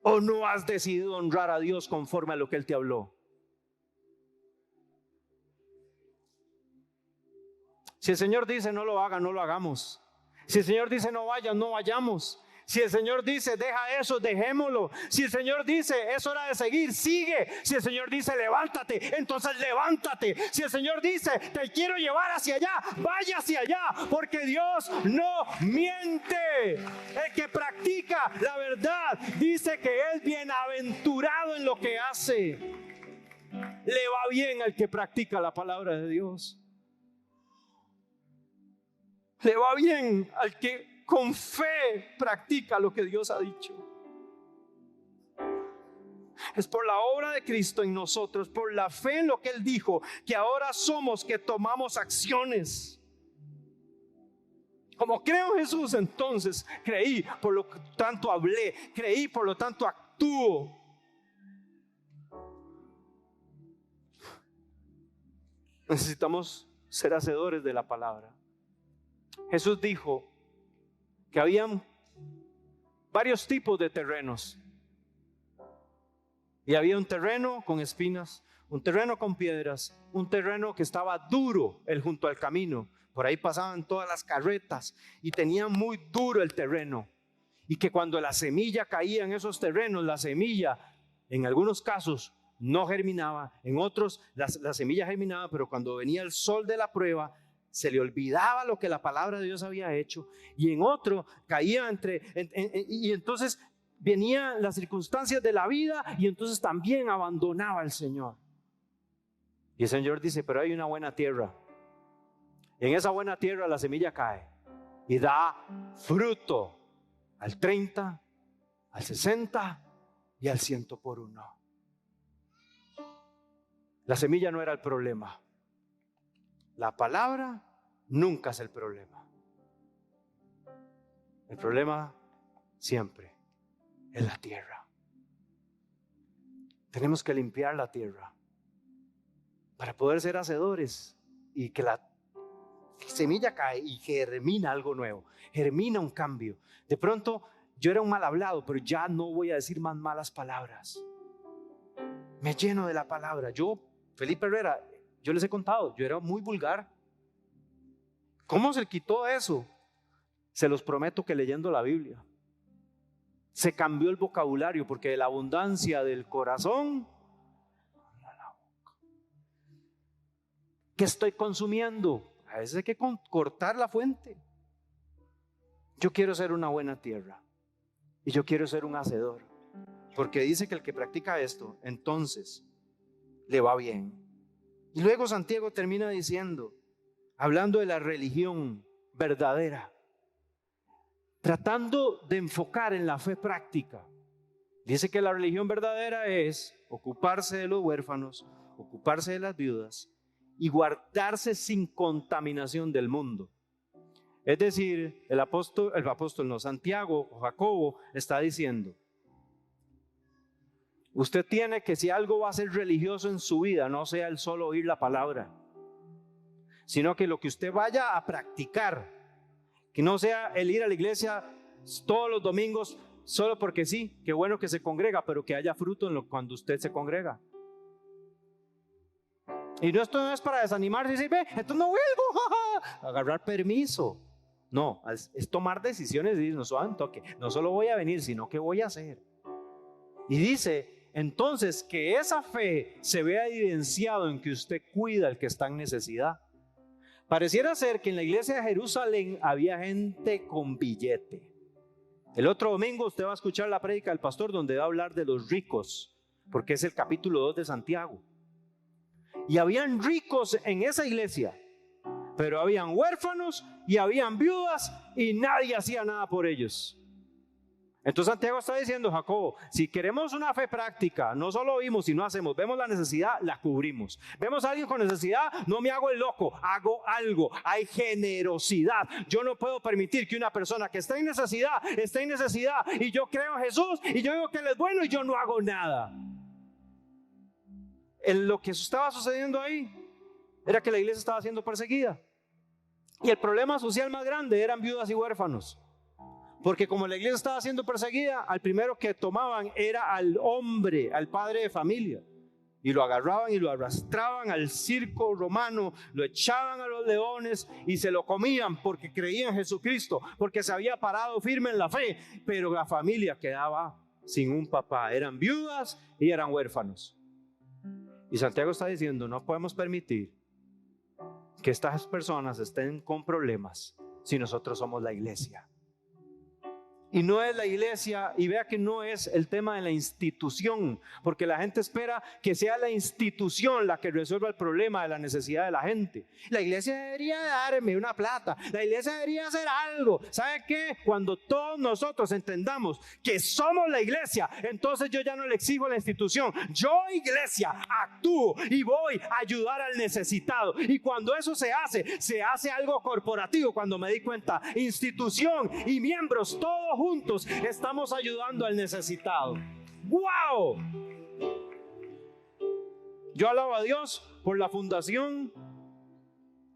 ¿O no has decidido honrar a Dios conforme a lo que Él te habló? Si el Señor dice no lo haga, no lo hagamos. Si el Señor dice no vayas, no vayamos. Si el Señor dice, deja eso, dejémoslo. Si el Señor dice, es hora de seguir, sigue. Si el Señor dice, levántate, entonces levántate. Si el Señor dice, te quiero llevar hacia allá, vaya hacia allá, porque Dios no miente. El que practica la verdad dice que es bienaventurado en lo que hace. Le va bien al que practica la palabra de Dios. Le va bien al que con fe practica lo que Dios ha dicho. Es por la obra de Cristo en nosotros, por la fe en lo que Él dijo, que ahora somos que tomamos acciones. Como creo en Jesús, entonces creí, por lo tanto hablé, creí, por lo tanto actúo. Necesitamos ser hacedores de la palabra. Jesús dijo que habían varios tipos de terrenos. Y había un terreno con espinas, un terreno con piedras, un terreno que estaba duro junto al camino. Por ahí pasaban todas las carretas y tenía muy duro el terreno. Y que cuando la semilla caía en esos terrenos, la semilla en algunos casos no germinaba, en otros la semilla germinaba, pero cuando venía el sol de la prueba, se le olvidaba lo que la palabra de Dios había hecho, y en otro caía y entonces venían las circunstancias de la vida y entonces también abandonaba al Señor. Y el Señor dice, pero hay una buena tierra. En esa buena tierra la semilla cae y da fruto al 30, al 60 y al 100 por uno. La semilla no era el problema. La palabra nunca es el problema. El problema siempre es la tierra. Tenemos que limpiar la tierra para poder ser hacedores y que la semilla cae y germina algo nuevo, germina un cambio. De pronto yo era un mal hablado, pero ya no voy a decir más malas palabras. Me lleno de la palabra. Yo, Felipe Herrera, yo les he contado, yo era muy vulgar. ¿Cómo se quitó eso? Se los prometo que leyendo la Biblia. Se cambió el vocabulario porque de la abundancia del corazón, ¿qué estoy consumiendo? A veces hay que cortar la fuente. Yo quiero ser una buena tierra y yo quiero ser un hacedor, porque dice que el que practica esto, entonces le va bien. Y luego Santiago termina diciendo, hablando de la religión verdadera, tratando de enfocar en la fe práctica. Dice que la religión verdadera es ocuparse de los huérfanos, ocuparse de las viudas y guardarse sin contaminación del mundo. Es decir, Santiago o Jacobo está diciendo, usted tiene que, si algo va a ser religioso en su vida, no sea el solo oír la palabra, sino que lo que usted vaya a practicar, que no sea el ir a la iglesia todos los domingos solo porque sí, qué bueno que se congrega, pero que haya fruto cuando usted se congrega. Y esto no es para desanimarse y decir, ve, entonces no vuelvo, agarrar permiso. No, es tomar decisiones y decir, no suave un toque, no solo voy a venir, sino que voy a hacer. Y dice, entonces, que esa fe se vea evidenciado en que usted cuida al que está en necesidad. Pareciera ser que en la iglesia de Jerusalén había gente con billete. El otro domingo usted va a escuchar la prédica del pastor donde va a hablar de los ricos, porque es el capítulo 2 de Santiago. Y habían ricos en esa iglesia, pero habían huérfanos y habían viudas y nadie hacía nada por ellos. Entonces Santiago está diciendo, Jacobo, si queremos una fe práctica, no solo oímos y no hacemos, vemos la necesidad, la cubrimos. Vemos a alguien con necesidad, no me hago el loco, hago algo, hay generosidad. Yo no puedo permitir que una persona que esté en necesidad y yo creo en Jesús y yo digo que Él es bueno y yo no hago nada. En lo que estaba sucediendo ahí era que la iglesia estaba siendo perseguida y el problema social más grande eran viudas y huérfanos. Porque como la iglesia estaba siendo perseguida, al primero que tomaban era al hombre, al padre de familia. Y lo agarraban y lo arrastraban al circo romano, lo echaban a los leones y se lo comían porque creían en Jesucristo, porque se había parado firme en la fe. Pero la familia quedaba sin un papá, eran viudas y eran huérfanos. Y Santiago está diciendo, no podemos permitir que estas personas estén con problemas si nosotros somos la iglesia. Y no es la iglesia, y vea que no es el tema de la institución, porque la gente espera que sea la institución la que resuelva el problema de la necesidad de la gente. La iglesia debería darme una plata, la iglesia debería hacer algo. ¿Sabe qué? Cuando todos nosotros entendamos que somos la iglesia, entonces yo ya no le exijo a la institución. Yo, iglesia, actúo y voy a ayudar al necesitado. Y cuando eso se hace algo corporativo. Cuando me di cuenta, institución y miembros, todos juntos estamos ayudando al necesitado. ¡Wow! Yo alabo a Dios por la Fundación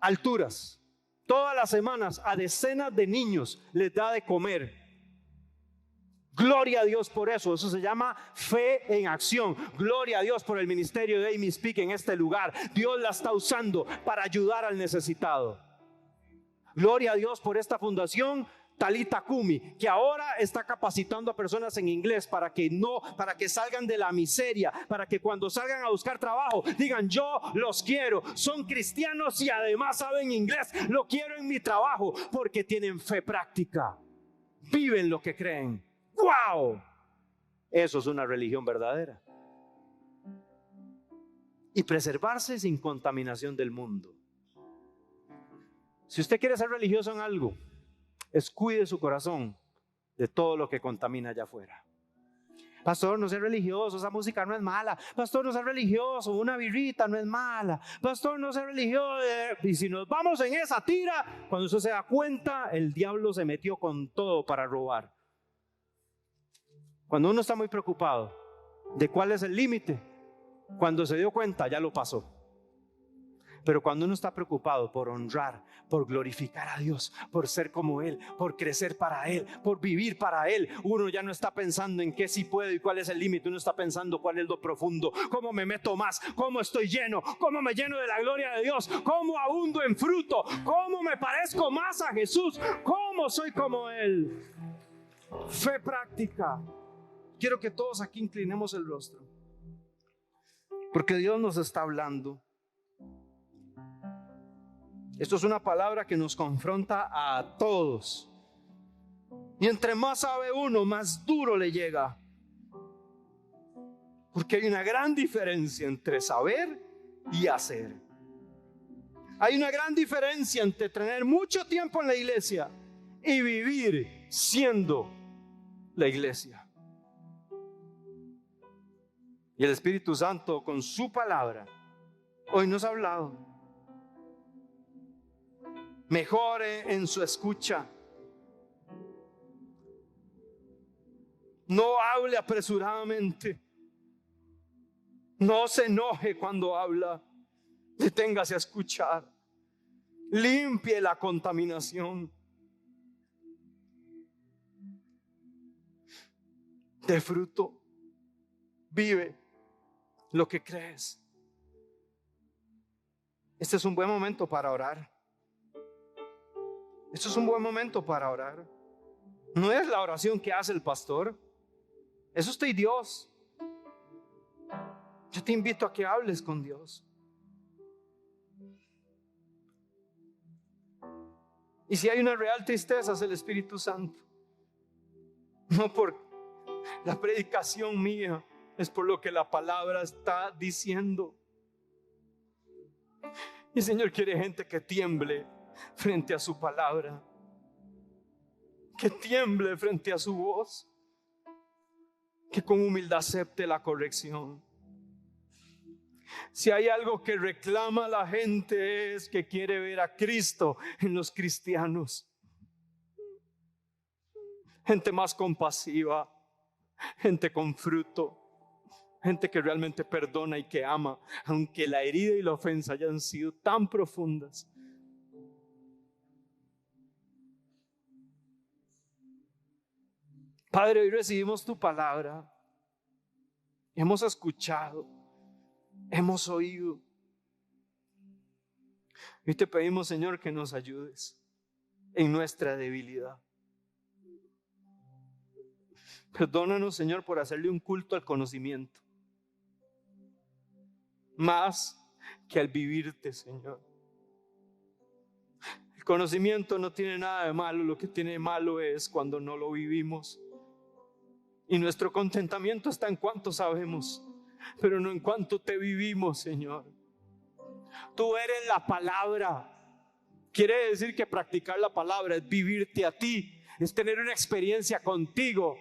Alturas. Todas las semanas a decenas de niños les da de comer. Gloria a Dios por eso. Eso se llama fe en acción. Gloria a Dios por el ministerio de Amy Speak en este lugar. Dios la está usando para ayudar al necesitado. Gloria a Dios por esta fundación Talita Kumi, que ahora está capacitando a personas en inglés para que salgan de la miseria, para que cuando salgan a buscar trabajo digan: yo los quiero, son cristianos y además saben inglés, lo quiero en mi trabajo, porque tienen fe práctica, viven lo que creen. ¡Wow! Eso es una religión verdadera. Y preservarse sin contaminación del mundo. Si usted quiere ser religioso en algo, descuide su corazón de todo lo que contamina allá afuera. Pastor, no sea religioso, esa música no es mala. Pastor, no sea religioso, una birrita no es mala. Pastor, no sea religioso. Y si nos vamos en esa tira, cuando usted se da cuenta, el diablo se metió con todo para robar. Cuando uno está muy preocupado de cuál es el límite, cuando se dio cuenta ya lo pasó. Pero cuando uno está preocupado por honrar, por glorificar a Dios, por ser como Él, por crecer para Él, por vivir para Él, uno ya no está pensando en qué sí puedo y cuál es el límite. Uno está pensando cuál es lo profundo, cómo me meto más, cómo estoy lleno, cómo me lleno de la gloria de Dios, cómo abundo en fruto, cómo me parezco más a Jesús, cómo soy como Él. Fe práctica. Quiero que todos aquí inclinemos el rostro, porque Dios nos está hablando. Esto es una palabra que nos confronta a todos. Y entre más sabe uno, más duro le llega. Porque hay una gran diferencia entre saber y hacer. Hay una gran diferencia entre tener mucho tiempo en la iglesia y vivir siendo la iglesia. Y el Espíritu Santo, con su palabra, hoy nos ha hablado. Mejore en su escucha. No hable apresuradamente. No se enoje cuando habla. Deténgase a escuchar. Limpie la contaminación. De fruto. Vive lo que crees. Este es un buen momento para orar. Esto es un buen momento para orar. No es la oración que hace el pastor. Es usted y Dios. Yo te invito a que hables con Dios. Y si hay una real tristeza, es el Espíritu Santo. No por la predicación mía, es por lo que la palabra está diciendo. Y el Señor quiere gente que tiemble frente a su palabra, que tiemble frente a su voz, que con humildad acepte la corrección. Si hay algo que reclama la gente, es que quiere ver a Cristo en los cristianos. Gente más compasiva, gente con fruto, gente que realmente perdona y que ama, aunque la herida y la ofensa hayan sido tan profundas. Padre, hoy recibimos tu palabra. Hemos escuchado. hemos oído. Y te pedimos, Señor, que nos ayudes en nuestra debilidad. Perdónanos, Señor, por hacerle un culto al conocimiento, más que al vivirte, Señor. El conocimiento no tiene nada de malo, lo que tiene de malo es cuando no lo vivimos. Y nuestro contentamiento está en cuánto sabemos, pero no en cuánto te vivimos, Señor. Tú eres la palabra. Quiere decir que practicar la palabra es vivirte a ti, es tener una experiencia contigo,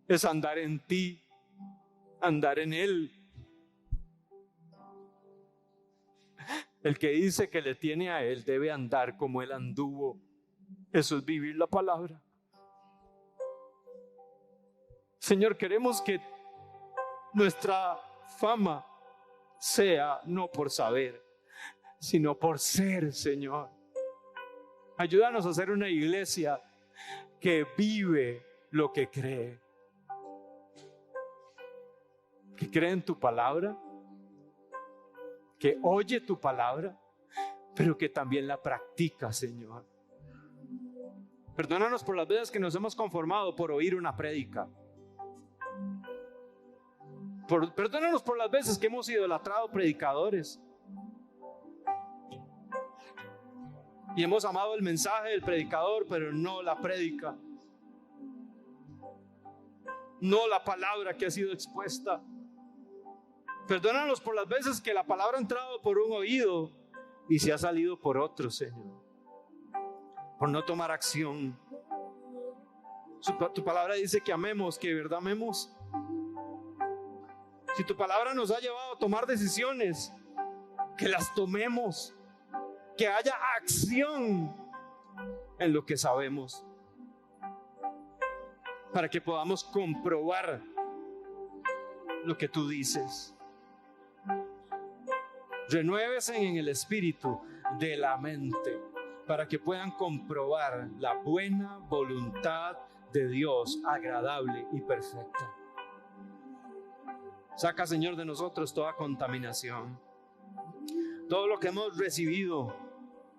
es andar en ti, andar en Él. El que dice que le tiene a Él debe andar como Él anduvo. Eso es vivir la palabra. Señor, queremos que nuestra fama sea no por saber, sino por ser, Señor. Ayúdanos a ser una iglesia que vive lo que cree. Que cree en tu palabra, que oye tu palabra, pero que también la practica, Señor. Perdónanos por las veces que nos hemos conformado por oír una prédica. Perdónanos por las veces que hemos idolatrado predicadores y hemos amado el mensaje del predicador, pero no la prédica, no la palabra que ha sido expuesta. Perdónanos por las veces que la palabra ha entrado por un oído y se ha salido por otro, Señor, por no tomar acción. Tu palabra dice que amemos, que de verdad amemos. Si tu palabra nos ha llevado a tomar decisiones, que las tomemos, que haya acción en lo que sabemos, para que podamos comprobar lo que tú dices. Renuévese en el espíritu de la mente, para que puedan comprobar la buena voluntad de Dios, agradable y perfecta. Saca, Señor, de nosotros toda contaminación, todo lo que hemos recibido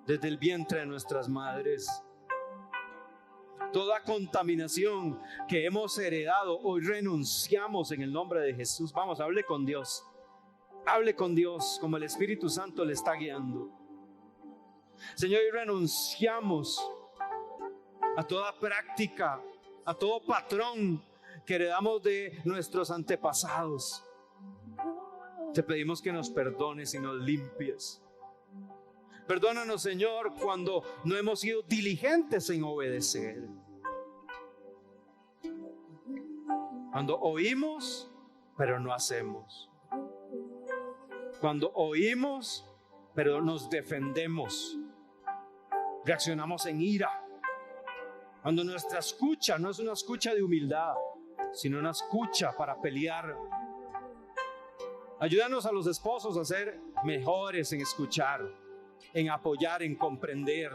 desde el vientre de nuestras madres, toda contaminación que hemos heredado. Hoy renunciamos en el nombre de Jesús. Vamos, hable con Dios como el Espíritu Santo le está guiando. Señor, hoy renunciamos a toda práctica, a todo patrón que heredamos de nuestros antepasados. Te pedimos que nos perdones y nos limpies. Perdónanos, Señor, cuando no hemos sido diligentes en obedecer. Cuando oímos, pero no hacemos. Cuando oímos, pero nos defendemos. Reaccionamos en ira. Cuando nuestra escucha no es una escucha de humildad, sino una escucha para pelear. Ayúdanos a los esposos a ser mejores en escuchar, en apoyar, en comprender.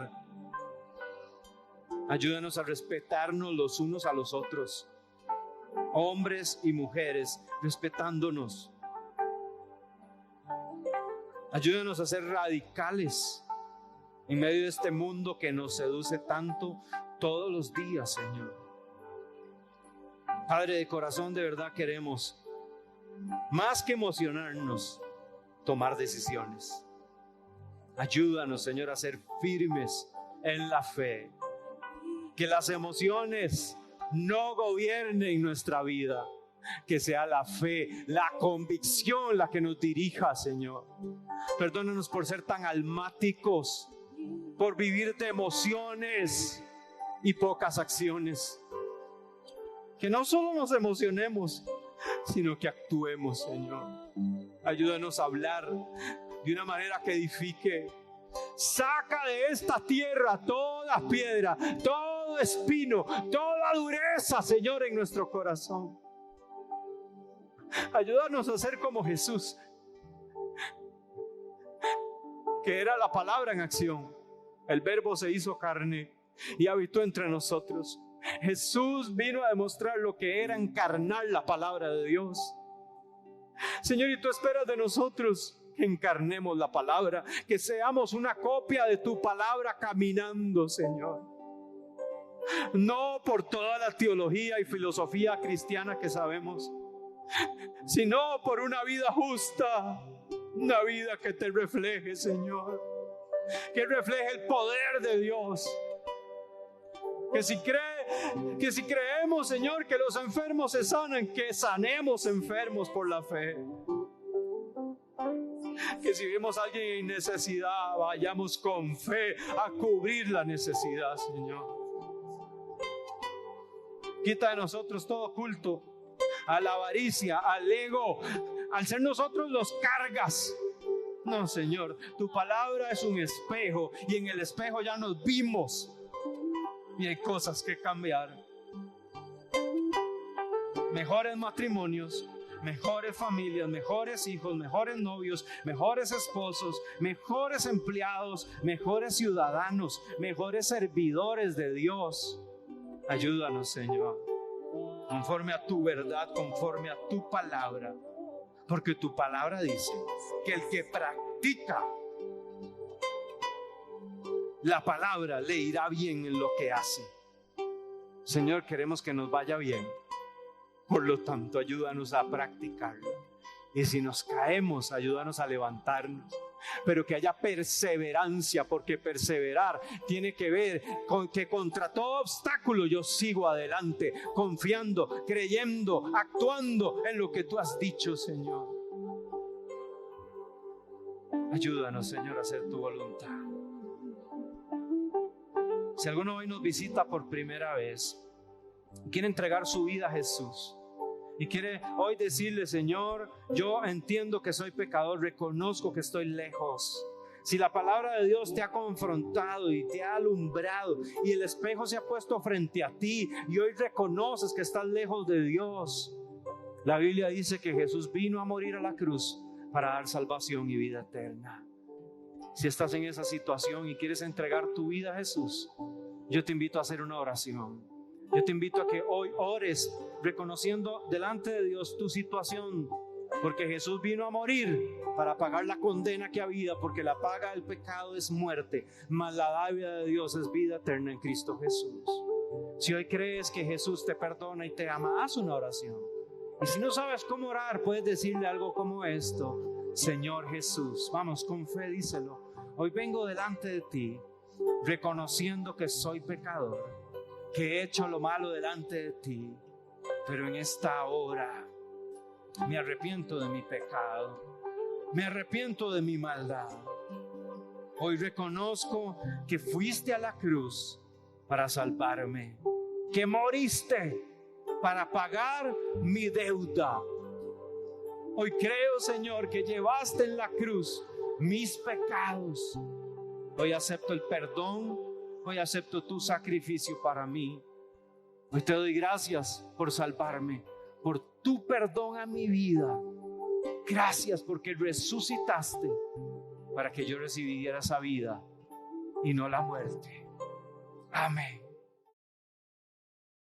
Ayúdanos a respetarnos los unos a los otros, hombres y mujeres, respetándonos. Ayúdanos a ser radicales en medio de este mundo que nos seduce tanto todos los días, Señor. Padre de corazón, de verdad queremos, más que emocionarnos, tomar decisiones. Ayúdanos, Señor, a ser firmes en la fe. Que las emociones no gobiernen nuestra vida. Que sea la fe, la convicción la que nos dirija, Señor. Perdónanos por ser tan almáticos, por vivir de emociones y pocas acciones. Que no solo nos emocionemos, sino que actuemos, Señor. Ayúdanos a hablar de una manera que edifique. Saca de esta tierra toda piedra, todo espino, toda dureza, Señor, en nuestro corazón. Ayúdanos a ser como Jesús, que era la palabra en acción. El verbo se hizo carne y habitó entre nosotros. Jesús vino a demostrar lo que era encarnar la palabra de Dios. Señor, y tú esperas de nosotros que encarnemos la palabra, que seamos una copia de tu palabra caminando, Señor. No por toda la teología y filosofía cristiana que sabemos, sino por una vida justa, una vida que te refleje, Señor, que refleje el poder de Dios. Que si creemos, Señor, que los enfermos se sanan, que sanemos enfermos por la fe. Que si vemos a alguien en necesidad, vayamos con fe a cubrir la necesidad, Señor. Quita de nosotros todo culto a la avaricia, al ego, al ser nosotros los cargas. No, Señor, tu palabra es un espejo y en el espejo ya nos vimos y hay cosas que cambiar. Mejores matrimonios, mejores familias, mejores hijos, mejores novios, mejores esposos, mejores empleados, mejores ciudadanos, mejores servidores de Dios. Ayúdanos, Señor, conforme a tu verdad, conforme a tu palabra, porque tu palabra dice que el que practica la palabra le irá bien en lo que hace. Señor, queremos que nos vaya bien. Por lo tanto, ayúdanos a practicarlo. Y si nos caemos, ayúdanos a levantarnos. Pero que haya perseverancia, porque perseverar tiene que ver con que contra todo obstáculo yo sigo adelante, confiando, creyendo, actuando en lo que tú has dicho, Señor. Ayúdanos, Señor, a hacer tu voluntad. Si alguno hoy nos visita por primera vez, quiere entregar su vida a Jesús y quiere hoy decirle: Señor, yo entiendo que soy pecador, reconozco que estoy lejos. Si la palabra de Dios te ha confrontado y te ha alumbrado y el espejo se ha puesto frente a ti y hoy reconoces que estás lejos de Dios, la Biblia dice que Jesús vino a morir a la cruz para dar salvación y vida eterna. Si estás en esa situación y quieres entregar tu vida a Jesús, yo te invito a hacer una oración. Yo te invito a que hoy ores reconociendo delante de Dios tu situación, porque Jesús vino a morir para pagar la condena que había, porque la paga del pecado es muerte, mas la dádiva de Dios es vida eterna en Cristo Jesús. Si hoy crees que Jesús te perdona y te ama, haz una oración. Y si no sabes cómo orar, puedes decirle algo como esto: Señor Jesús, vamos, con fe díselo. Hoy vengo delante de ti reconociendo que soy pecador, que he hecho lo malo delante de ti, pero en esta hora me arrepiento de mi pecado, me arrepiento de mi maldad. Hoy reconozco que fuiste a la cruz para salvarme, que moriste para pagar mi deuda. Hoy creo, Señor, que llevaste en la cruz mis pecados. Hoy acepto el perdón, hoy acepto tu sacrificio para mí. Hoy te doy gracias por salvarme, por tu perdón a mi vida. Gracias porque resucitaste para que yo recibiera esa vida y no la muerte. Amén.